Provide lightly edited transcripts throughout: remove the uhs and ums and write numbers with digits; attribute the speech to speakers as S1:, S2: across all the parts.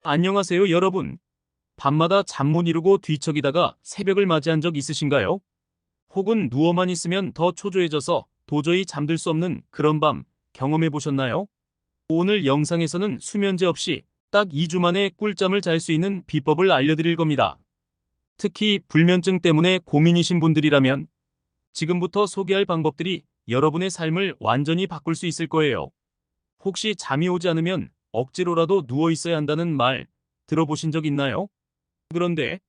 S1: 안녕하세요, 여러분. 밤마다 잠 못 이루고 뒤척이다가 새벽을 맞이한 적 있으신가요? 혹은 누워만 있으면 더 초조해져서 도저히 잠들 수 없는 그런 밤 경험해 보셨나요? 오늘 영상에서는 수면제 없이 딱 2주 만에 꿀잠을 잘 수 있는 비법을 알려드릴 겁니다. 특히 불면증 때문에 고민이신 분들이라면 지금부터 소개할 방법들이 여러분의 삶을 완전히 바꿀 수 있을 거예요. 혹시 잠이 오지 않으면 억지로라도 누워 있어야 한다는 말 들어보신 적 있나요? 그런데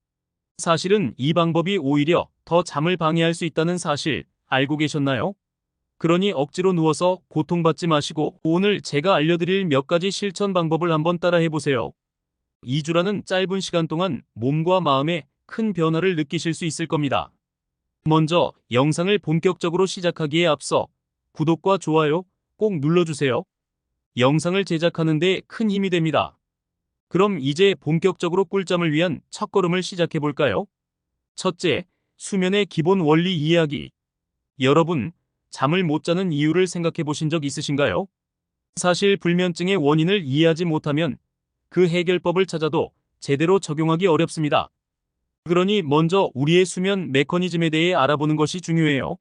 S1: 사실은 이 방법이 오히려 더 잠을 방해할 수 있다는 사실 알고 계셨나요? 그러니 억지로 누워서 고통받지 마시고 오늘 제가 알려드릴 몇 가지 실천 방법을 한번 따라해 보세요. 2주라는 짧은 시간 동안 몸과 마음에 큰 변화를 느끼실 수 있을 겁니다. 먼저 영상을 본격적으로 시작하기에 앞서 구독과 좋아요 꼭 눌러주세요. 영상을 제작하는 데 큰 힘이 됩니다. 그럼 이제 본격적으로 꿀잠을 위한 첫걸음을 시작해 볼까요? 첫째, 수면의 기본 원리 이해하기. 여러분, 잠을 못 자는 이유를 생각해 보신 적 있으신가요? 사실 불면증의 원인을 이해하지 못하면 그 해결법을 찾아도 제대로 적용하기 어렵습니다. 그러니 먼저 우리의 수면 메커니즘에 대해 알아보는 것이 중요해요.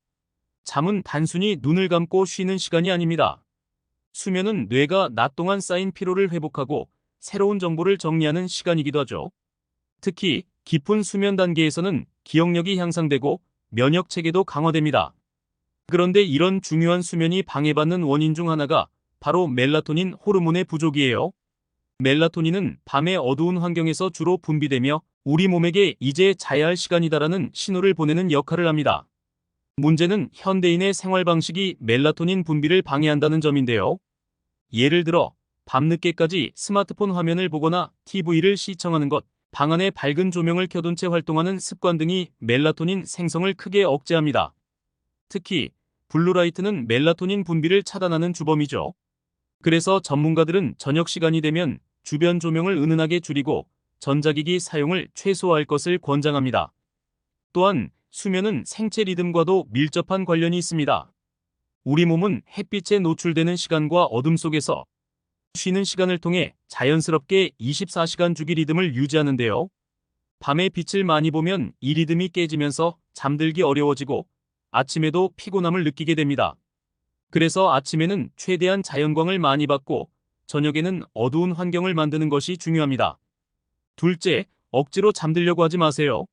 S1: 잠은 단순히 눈을 감고 쉬는 시간이 아닙니다. 수면은 뇌가 낮 동안 쌓인 피로를 회복하고 새로운 정보를 정리하는 시간이기도 하죠. 특히 깊은 수면 단계에서는 기억력이 향상되고 면역 체계도 강화됩니다. 그런데 이런 중요한 수면이 방해받는 원인 중 하나가 바로 멜라토닌 호르몬의 부족이에요. 멜라토닌은 밤의 어두운 환경에서 주로 분비되며 우리 몸에게 이제 자야 할 시간이다라는 신호를 보내는 역할을 합니다. 문제는 현대인의 생활 방식이 멜라토닌 분비를 방해한다는 점인데요. 예를 들어 밤늦게까지 스마트폰 화면을 보거나 TV를 시청하는 것, 방 안에 밝은 조명을 켜둔 채 활동하는 습관 등이 멜라토닌 생성을 크게 억제합니다. 특히 블루라이트는 멜라토닌 분비를 차단하는 주범이죠. 그래서 전문가들은 저녁 시간이 되면 주변 조명을 은은하게 줄이고 전자기기 사용을 최소화할 것을 권장합니다. 또한 수면은 생체 리듬과도 밀접한 관련이 있습니다. 우리 몸은 햇빛에 노출되는 시간과 어둠 속에서 쉬는 시간을 통해 자연스럽게 24시간 주기 리듬을 유지하는데요. 밤에 빛을 많이 보면 이 리듬이 깨지면서 잠들기 어려워지고 아침에도 피곤함을 느끼게 됩니다. 그래서 아침에는 최대한 자연광을 많이 받고 저녁에는 어두운 환경을 만드는 것이 중요합니다. 둘째, 억지로 잠들려고 하지 마세요.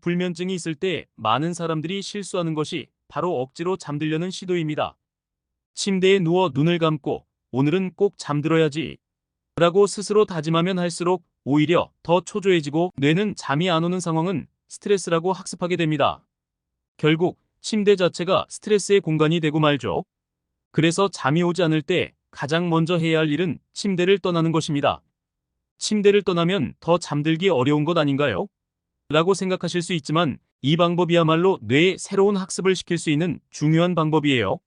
S1: 불면증이 있을 때 많은 사람들이 실수하는 것이 바로 억지로 잠들려는 시도입니다. 침대에 누워 눈을 감고 오늘은 꼭 잠들어야지 라고 스스로 다짐하면 할수록 오히려 더 초조해지고 뇌는 잠이 안 오는 상황은 스트레스라고 학습하게 됩니다. 결국 침대 자체가 스트레스의 공간이 되고 말죠. 그래서 잠이 오지 않을 때 가장 먼저 해야 할 일은 침대를 떠나는 것입니다. 침대를 떠나면 더 잠들기 어려운 것 아닌가요? 라고 생각하실 수 있지만 이 방법이야말로 뇌에 새로운 학습을 시킬 수 있는 중요한 방법이에요.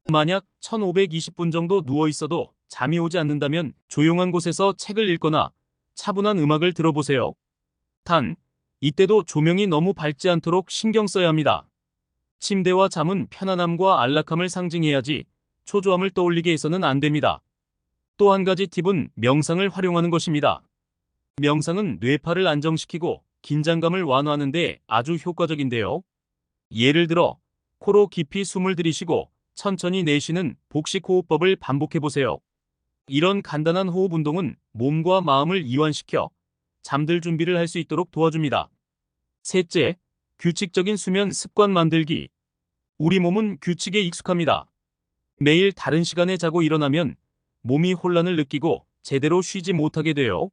S1: 만약 1520분 정도 누워 있어도 잠이 오지 않는다면 조용한 곳에서 책을 읽거나 차분한 음악을 들어보세요. 단, 이때도 조명이 너무 밝지 않도록 신경 써야 합니다. 침대와 잠은 편안함과 안락함을 상징해야지 초조함을 떠올리게 해서는 안 됩니다. 또 한 가지 팁은 명상을 활용하는 것입니다. 명상은 뇌파를 안정시키고 긴장감을 완화하는 데 아주 효과적인데요. 예를 들어 코로 깊이 숨을 들이쉬고 천천히 내쉬는 복식호흡법을 반복해보세요. 이런 간단한 호흡 운동은 몸과 마음을 이완시켜 잠들 준비를 할 수 있도록 도와줍니다. 셋째, 규칙적인 수면 습관 만들기. 우리 몸은 규칙에 익숙합니다. 매일 다른 시간에 자고 일어나면 몸이 혼란을 느끼고 제대로 쉬지 못하게 돼요.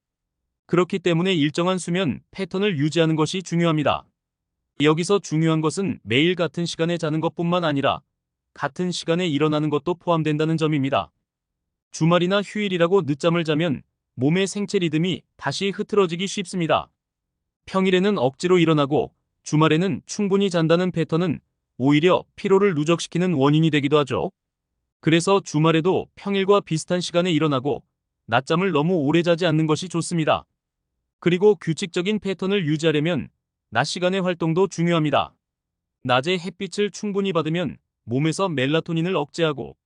S1: 그렇기 때문에 일정한 수면 패턴을 유지하는 것이 중요합니다. 여기서 중요한 것은 매일 같은 시간에 자는 것뿐만 아니라 같은 시간에 일어나는 것도 포함된다는 점입니다. 주말이나 휴일이라고 늦잠을 자면 몸의 생체 리듬이 다시 흐트러지기 쉽습니다. 평일에는 억지로 일어나고 주말에는 충분히 잔다는 패턴은 오히려 피로를 누적시키는 원인이 되기도 하죠. 그래서 주말에도 평일과 비슷한 시간에 일어나고 낮잠을 너무 오래 자지 않는 것이 좋습니다. 그리고 규칙적인 패턴을 유지하려면 낮 시간의 활동도 중요합니다. 낮에 햇빛을 충분히 받으면 몸에서 멜라토닌을 억제하고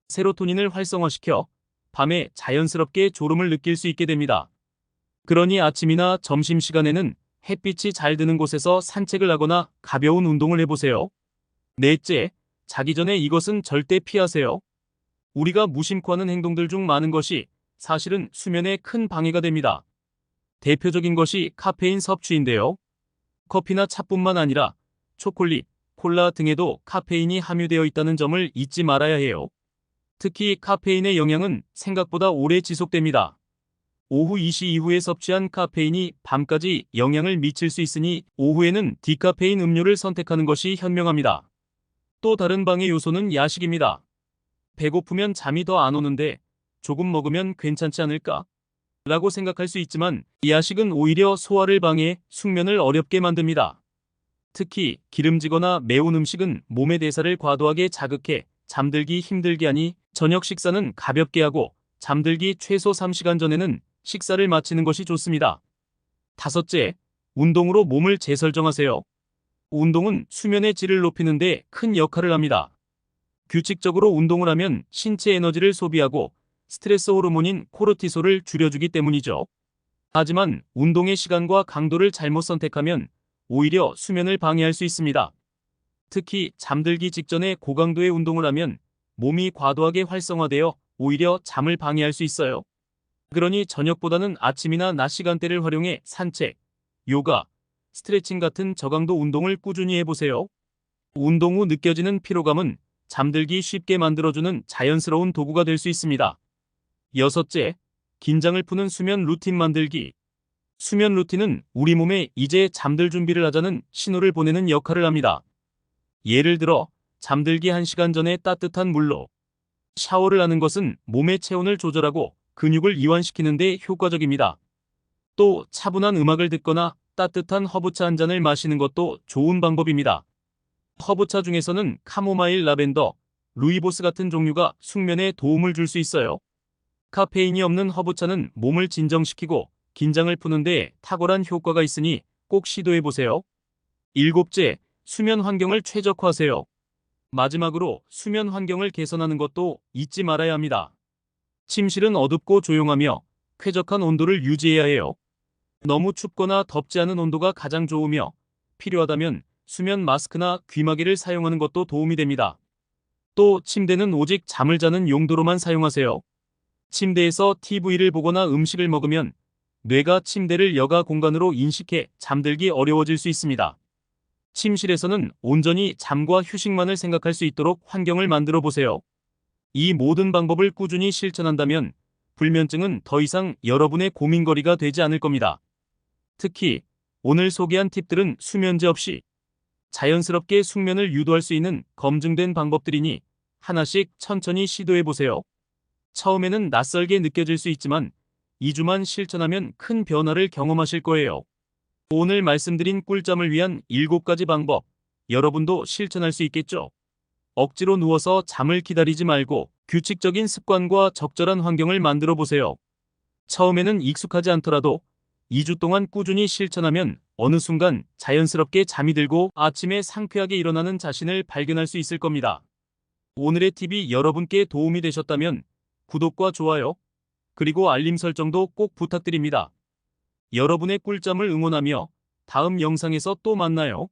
S1: 세로토닌을 활성화시켜 밤에 자연스럽게 졸음을 느낄 수 있게 됩니다. 그러니 아침이나 점심시간에는 햇빛이 잘 드는 곳에서 산책을 하거나 가벼운 운동을 해보세요. 넷째, 자기 전에 이것은 절대 피하세요. 우리가 무심코 하는 행동들 중 많은 것이 사실은 수면에 큰 방해가 됩니다. 대표적인 것이 카페인 섭취인데요. 커피나 차뿐만 아니라 초콜릿, 콜라 등에도 카페인이 함유되어 있다는 점을 잊지 말아야 해요. 특히 카페인의 영향은 생각보다 오래 지속됩니다. 오후 2시 이후에 섭취한 카페인이 밤까지 영향을 미칠 수 있으니 오후에는 디카페인 음료를 선택하는 것이 현명합니다. 또 다른 방해 요소는 야식입니다. 배고프면 잠이 더 안 오는데 조금 먹으면 괜찮지 않을까? 라고 생각할 수 있지만 야식은 오히려 소화를 방해해 숙면을 어렵게 만듭니다. 특히 기름지거나 매운 음식은 몸의 대사를 과도하게 자극해 잠들기 힘들게 하니 저녁 식사는 가볍게 하고 잠들기 최소 3시간 전에는 식사를 마치는 것이 좋습니다. 다섯째, 운동으로 몸을 재설정하세요. 운동은 수면의 질을 높이는 데 큰 역할을 합니다. 규칙적으로 운동을 하면 신체 에너지를 소비하고 스트레스 호르몬인 코르티솔을 줄여주기 때문이죠. 하지만 운동의 시간과 강도를 잘못 선택하면 오히려 수면을 방해할 수 있습니다. 특히 잠들기 직전에 고강도의 운동을 하면 몸이 과도하게 활성화되어 오히려 잠을 방해할 수 있어요. 그러니 저녁보다는 아침이나 낮 시간대를 활용해 산책, 요가, 스트레칭 같은 저강도 운동을 꾸준히 해보세요. 운동 후 느껴지는 피로감은 잠들기 쉽게 만들어주는 자연스러운 도구가 될 수 있습니다. 여섯째, 긴장을 푸는 수면 루틴 만들기. 수면 루틴은 우리 몸에 이제 잠들 준비를 하자는 신호를 보내는 역할을 합니다. 예를 들어 잠들기 1시간 전에 따뜻한 물로 샤워를 하는 것은 몸의 체온을 조절하고 근육을 이완시키는 데 효과적입니다. 또 차분한 음악을 듣거나 따뜻한 허브차 한 잔을 마시는 것도 좋은 방법입니다. 허브차 중에서는 카모마일, 라벤더, 루이보스 같은 종류가 숙면에 도움을 줄 수 있어요. 카페인이 없는 허브차는 몸을 진정시키고 긴장을 푸는 데 탁월한 효과가 있으니 꼭 시도해보세요. 일곱째, 수면 환경을 최적화하세요. 마지막으로 수면 환경을 개선하는 것도 잊지 말아야 합니다. 침실은 어둡고 조용하며 쾌적한 온도를 유지해야 해요. 너무 춥거나 덥지 않은 온도가 가장 좋으며 필요하다면 수면 마스크나 귀마개를 사용하는 것도 도움이 됩니다. 또 침대는 오직 잠을 자는 용도로만 사용하세요. 침대에서 TV를 보거나 음식을 먹으면 뇌가 침대를 여가 공간으로 인식해 잠들기 어려워질 수 있습니다. 침실에서는 온전히 잠과 휴식만을 생각할 수 있도록 환경을 만들어 보세요. 이 모든 방법을 꾸준히 실천한다면 불면증은 더 이상 여러분의 고민거리가 되지 않을 겁니다. 특히 오늘 소개한 팁들은 수면제 없이 자연스럽게 숙면을 유도할 수 있는 검증된 방법들이니 하나씩 천천히 시도해 보세요. 처음에는 낯설게 느껴질 수 있지만 2주만 실천하면 큰 변화를 경험하실 거예요. 오늘 말씀드린 꿀잠을 위한 7가지 방법, 여러분도 실천할 수 있겠죠? 억지로 누워서 잠을 기다리지 말고 규칙적인 습관과 적절한 환경을 만들어 보세요. 처음에는 익숙하지 않더라도 2주 동안 꾸준히 실천하면 어느 순간 자연스럽게 잠이 들고 아침에 상쾌하게 일어나는 자신을 발견할 수 있을 겁니다. 오늘의 팁이 여러분께 도움이 되셨다면 구독과 좋아요, 그리고 알림 설정도 꼭 부탁드립니다. 여러분의 꿀잠을 응원하며 다음 영상에서 또 만나요.